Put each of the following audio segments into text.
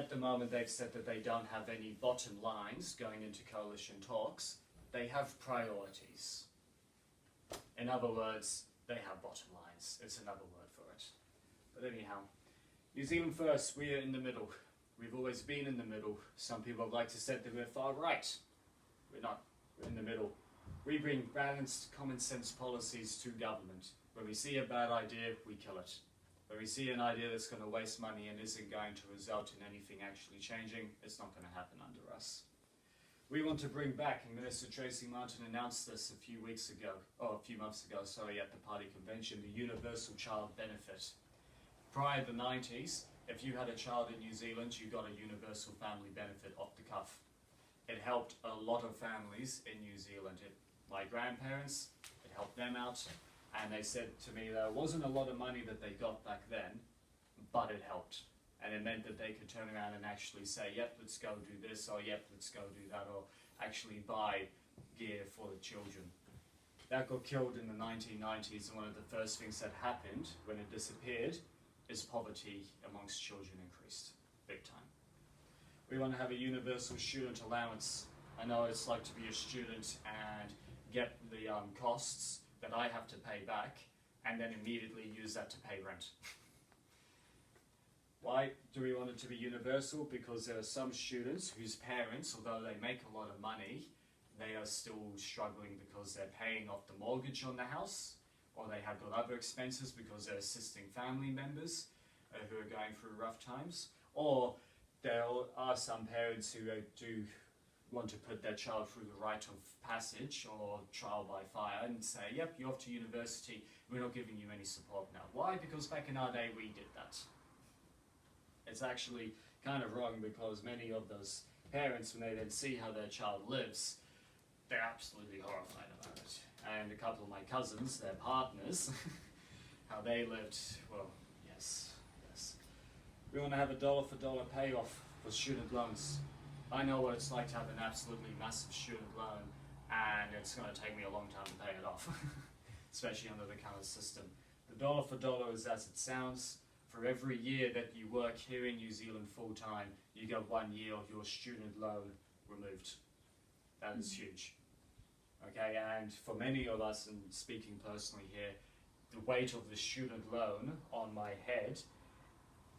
At the moment, they've said that they don't have any bottom lines going into coalition talks. They have priorities. In other words, they have bottom lines. It's another word for it. But anyhow, New Zealand first, we are in the middle. We've always been in the middle. Some people like to say that we're far right. We're not. We're in the middle. We bring balanced, common sense policies to government. When we see a bad idea, we kill it. When we see an idea that's going to waste money and isn't going to result in anything actually changing, it's not going to happen under us. We want to bring back, and Minister Tracy Martin announced this a few months ago, at the party convention, the universal child benefit. Prior to the 90s, if you had a child in New Zealand, you got a universal family benefit off the cuff. It helped a lot of families in New Zealand. My grandparents, it helped them out, and they said to me there wasn't a lot of money that they got back then, but it helped. And it meant that they could turn around and actually say, yep, let's go do this, or yep, let's go do that, or actually buy gear for the children. That got killed in the 1990s, and one of the first things that happened when it disappeared is poverty amongst children increased, big time. We want to have a universal student allowance. I know it's like to be a student and get the costs that I have to pay back, and then immediately use that to pay rent. Why do we want it to be universal? Because there are some students whose parents, although they make a lot of money, they are still struggling because they're paying off the mortgage on the house, or they have got other expenses because they're assisting family members who are going through rough times, or there are some parents who do want to put their child through the rite of passage or trial by fire and say, yep, you're off to university, we're not giving you any support now. Why? Because back in our day we did that. It's actually kind of wrong, because many of those parents, when they then see how their child lives, they're absolutely horrified about it. And a couple of my cousins, their partners, how they lived, well, yes. We want to have a dollar for dollar payoff for student loans. I know what it's like to have an absolutely massive student loan, and it's going to take me a long time to pay it off, especially under the current system. The dollar for dollar is as it sounds. For every year that you work here in New Zealand full time, you get 1 year of your student loan removed. That is huge. Okay, and for many of us, and speaking personally here, the weight of the student loan on my head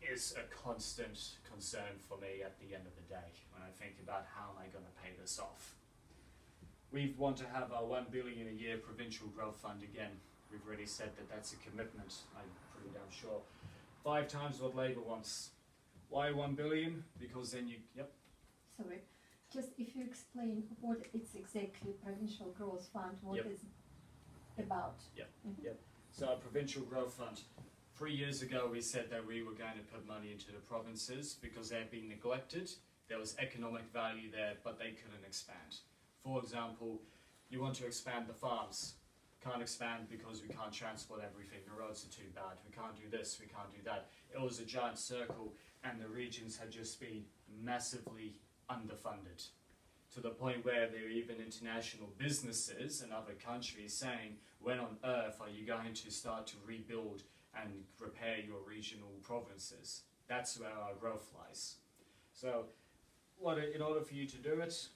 is a constant concern for me at the end of the day when I think about how am I going to pay this off. We want to have our $1 billion a year provincial growth fund again. We've already said that that's a commitment, I'm pretty damn sure. 5 times what Labour wants. Why 1 billion? Because then you, yep. Sorry, just if you explain what it's exactly Provincial Growth Fund, what is it about? Yep. So our Provincial Growth Fund. 3 years ago we said that we were going to put money into the provinces because they've been neglected. There was economic value there, but they couldn't expand. For example, you want to expand the farms. Can't expand because we can't transport everything, the roads are too bad, we can't do this, we can't do that. It was a giant circle, and the regions had just been massively underfunded, to the point where there are even international businesses in other countries saying, when on earth are you going to start to rebuild and repair your regional provinces? That's where our growth lies. So in order for you to do it,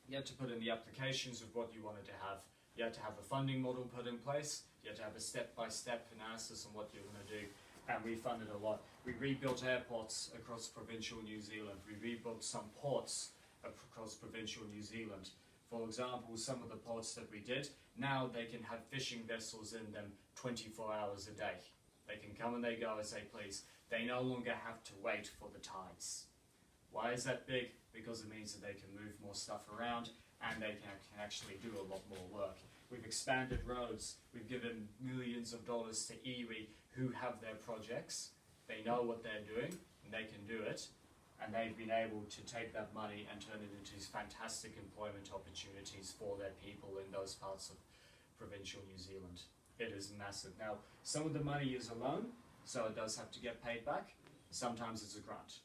you have to put in the applications of what you wanted to have. You have to have a funding model put in place. You have to have a step-by-step analysis on what you're going to do. And we funded a lot. We rebuilt airports across provincial New Zealand. We rebuilt some ports across provincial New Zealand. For example, some of the ports that we did, now they can have fishing vessels in them 24 hours a day. They can come and they go as they please. They no longer have to wait for the tides. Why is that big? Because it means that they can move more stuff around, and they can actually do a lot more work. We've expanded roads, we've given millions of dollars to iwi who have their projects. They know what they're doing, and they can do it, and they've been able to take that money and turn it into these fantastic employment opportunities for their people in those parts of provincial New Zealand. It is massive. Now, some of the money is a loan, so it does have to get paid back. Sometimes it's a grant.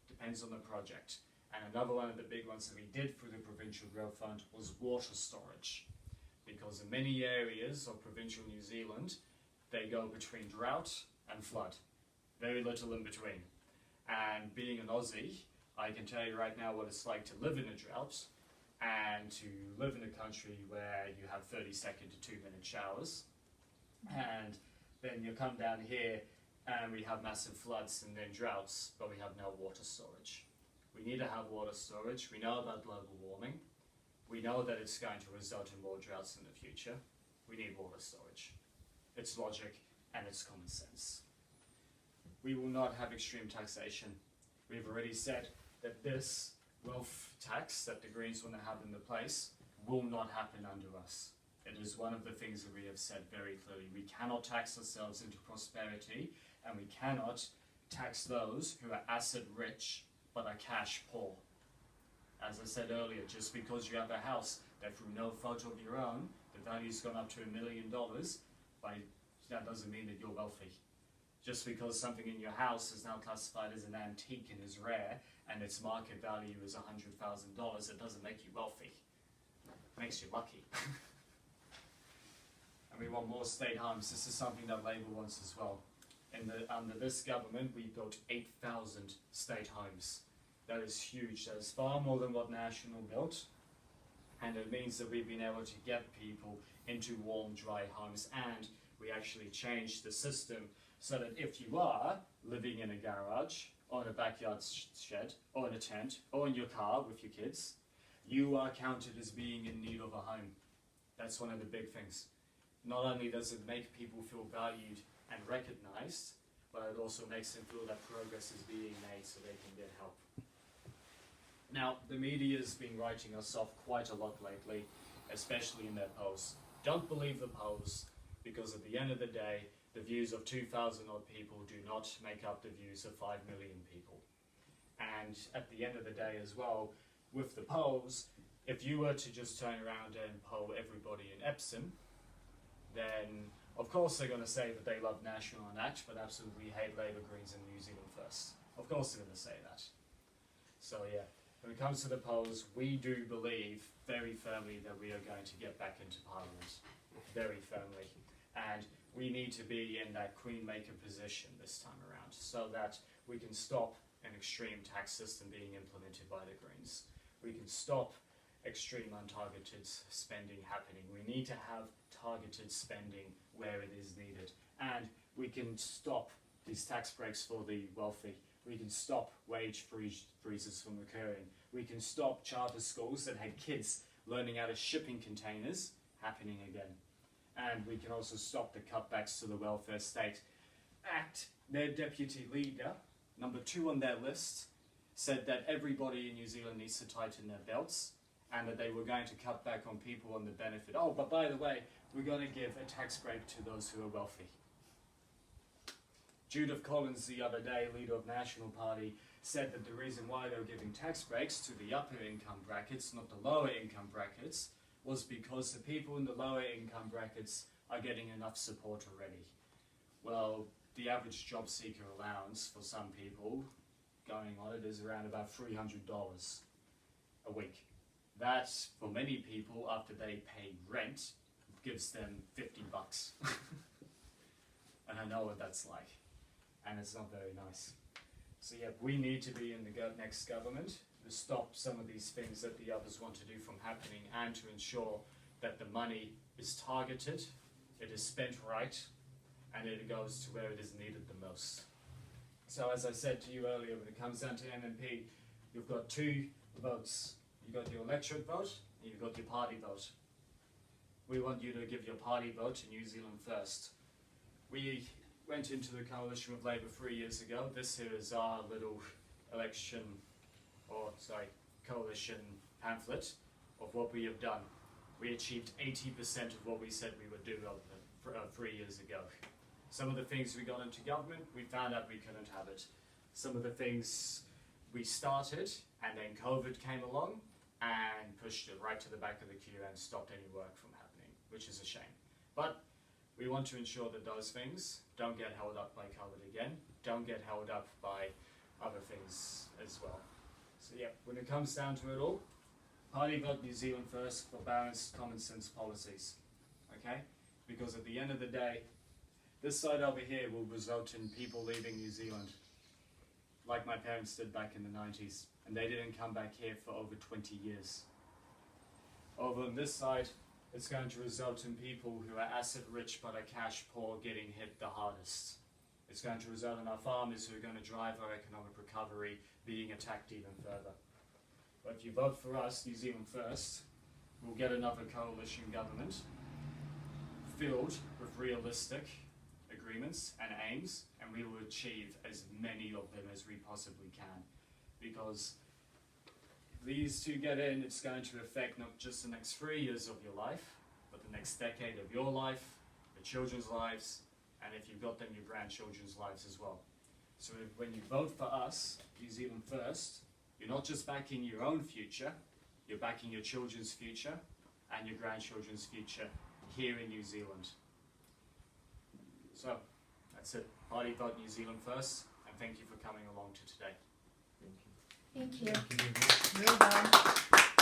Depends on the project. And another one of the big ones that we did through the Provincial Growth Fund was water storage. Because in many areas of provincial New Zealand, they go between drought and flood. Very little in between. And being an Aussie, I can tell you right now what it's like to live in a drought and to live in a country where you have 30-second to 2-minute showers. And then you come down here and we have massive floods and then droughts, but we have no water storage. We need to have water storage. We know about global warming. We know that it's going to result in more droughts in the future. We need water storage. It's logic and it's common sense. We will not have extreme taxation. We've already said that this wealth tax that the Greens want to have in the place will not happen under us. It is one of the things that we have said very clearly. We cannot tax ourselves into prosperity, and we cannot tax those who are asset rich but are cash poor. As I said earlier, just because you have a house that through no fault of your own, the value's gone up to $1 million, that doesn't mean that you're wealthy. Just because something in your house is now classified as an antique and is rare, and its market value is $100,000, it doesn't make you wealthy. It makes you lucky. And we want more state homes. This is something that Labour wants as well. Under this government, we built 8,000 state homes. That is huge. That is far more than what National built. And it means that we've been able to get people into warm, dry homes. And we actually changed the system so that if you are living in a garage, or in a backyard shed, or in a tent, or in your car with your kids, you are counted as being in need of a home. That's one of the big things. Not only does it make people feel valued and recognized, but it also makes them feel that progress is being made so they can get help. Now, the media's been writing us off quite a lot lately, especially in their posts. Don't believe the posts, because at the end of the day, the views of 2,000 odd people do not make up the views of 5 million people. And at the end of the day as well, with the polls, if you were to just turn around and poll everybody in Epsom, then of course they're going to say that they love National and Act, but absolutely hate Labour, Greens and New Zealand First. Of course they're going to say that. So yeah, when it comes to the polls, we do believe very firmly that we are going to get back into Parliament. Very firmly. And we need to be in that Queen-maker position this time around so that we can stop an extreme tax system being implemented by the Greens. We can stop extreme untargeted spending happening. We need to have targeted spending where it is needed. And we can stop these tax breaks for the wealthy. We can stop wage freezes from occurring. We can stop charter schools that had kids learning out of shipping containers happening again. And we can also stop the cutbacks to the welfare state. Act, their deputy leader, number 2 on their list, said that everybody in New Zealand needs to tighten their belts and that they were going to cut back on people on the benefit. Oh, but by the way, we're going to give a tax break to those who are wealthy. Judith Collins the other day, leader of National Party, said that the reason why they were giving tax breaks to the upper income brackets, not the lower income brackets, was because the people in the lower income brackets are getting enough support already. Well, the average job seeker allowance for some people going on it is around about $300 a week. That, for many people, after they pay rent, gives them $50. And I know what that's like. And it's not very nice. So yeah, we need to be in the next government to stop some of these things that the others want to do from happening and to ensure that the money is targeted, it is spent right, and it goes to where it is needed the most. So as I said to you earlier, when it comes down to MMP, you've got 2 votes. You've got your electorate vote and you've got your party vote. We want you to give your party vote to New Zealand First. We went into the coalition with Labour 3 years ago. This here is our little coalition pamphlet of what we have done. We achieved 80% of what we said we would do 3 years ago. Some of the things we got into government, we found out we couldn't have it. Some of the things we started, and then COVID came along and pushed it right to the back of the queue and stopped any work from happening, which is a shame. But we want to ensure that those things don't get held up by COVID again, don't get held up by other things as well. So yeah, when it comes down to it all, party vote New Zealand First for balanced common sense policies, okay? Because at the end of the day, this side over here will result in people leaving New Zealand. like my parents did back in the 90s, and they didn't come back here for over 20 years. Over on this side, it's going to result in people who are asset rich but are cash poor getting hit the hardest. It's going to result in our farmers who are going to drive our economic recovery being attacked even further. But if you vote for us, New Zealand First, we'll get another coalition government filled with realistic agreements and aims, and we will achieve as many of them as we possibly can. Because these two get in, it's going to affect not just the next 3 years of your life, but the next decade of your life, your children's lives, and if you've got them, your grandchildren's lives as well. So when you vote for us, New Zealand First, you're not just backing your own future, you're backing your children's future and your grandchildren's future here in New Zealand. So, that's it. Party vote New Zealand First, and thank you for coming along to today. Thank you.